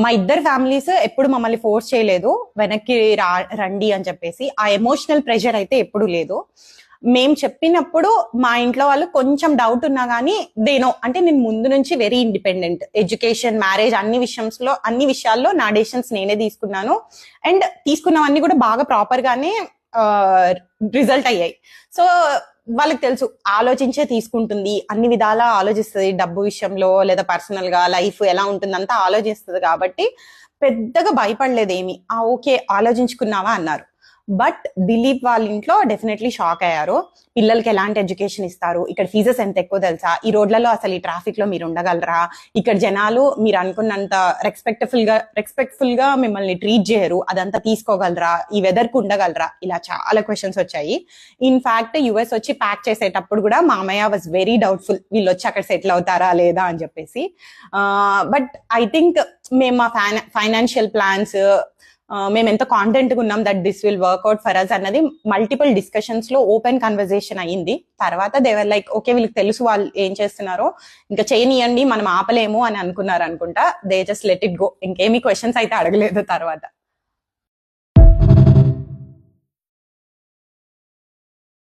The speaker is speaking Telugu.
మా ఇద్దరు ఫ్యామిలీస్ ఎప్పుడు మమ్మల్ని ఫోర్స్ చేయలేదు వెనక్కి రండి అని చెప్పేసి. ఆ ఎమోషనల్ ప్రెషర్ అయితే ఎప్పుడు లేదు. మేము చెప్పినప్పుడు మా ఇంట్లో వాళ్ళు కొంచెం డౌట్ ఉన్నా గానీ దేనో, అంటే నేను ముందు నుంచి వెరీ ఇండిపెండెంట్. ఎడ్యుకేషన్, మ్యారేజ్, అన్ని విషయాల్లో నా డెసిషన్స్ నేనే తీసుకున్నాను. అండ్ తీసుకున్నవన్నీ కూడా బాగా ప్రాపర్ గానే రిజల్ట్ అయ్యాయి. సో వాళ్ళకి తెలుసు ఆలోచించే తీసుకుంటుంది, అన్ని విధాలా ఆలోచిస్తుంది, డబ్బు విషయంలో లేదా పర్సనల్ గా లైఫ్ ఎలా ఉంటుంది అంతా ఆలోచిస్తుంది. కాబట్టి పెద్దగా భయపడలేదు ఏమి. ఓకే ఆలోచించుకున్నావా అన్నారు. బట్ దిలీప్ వాళ్ళ ఇంట్లో డెఫినెట్లీ షాక్ అయ్యారు. పిల్లలకి ఎలాంటి ఎడ్యుకేషన్ ఇస్తారు, ఇక్కడ ఫీజెస్ ఎంత ఎక్కువ తెలుసా, ఈ రోడ్లలో అసలు ఈ ట్రాఫిక్ లో మీరు ఉండగలరా, ఇక్కడ జనాలు మీరు అనుకున్నంత రెస్పెక్ట్ఫుల్ గా మిమ్మల్ని ట్రీట్ చేయరు, అదంతా తీసుకోగలరా, ఈ వెదర్ కు ఉండగలరా, ఇలా చాలా క్వశ్చన్స్ వచ్చాయి. ఇన్ఫాక్ట్ యుఎస్ వచ్చి ప్యాక్ చేసేటప్పుడు కూడా మామయ్య వాజ్ వెరీ డౌట్ఫుల్, వీళ్ళు వచ్చి అక్కడ సెటిల్ అవుతారా లేదా అని చెప్పేసి. బట్ ఐ థింక్ మేము మా ఫైనాన్షియల్ ప్లాన్స్, మేము ఎంత కాన్ఫిడెంట్ గా ఉన్నాం that this will work out for us అన్నది మల్టిపుల్ డిస్కషన్స్ లో ఓపెన్ కన్వర్జేషన్ అయ్యింది. తర్వాత దేవర్ లైక్ ఓకే వీళ్ళకి తెలుసు వాళ్ళు ఏం చేస్తున్నారో, ఇంకా చేయనియండి మనం ఆపలేము అని అనుకున్నారు అనుకుంటా. They just let it go. ఇంకేమీ క్వశ్చన్స్ అయితే అడగలేదు తర్వాత.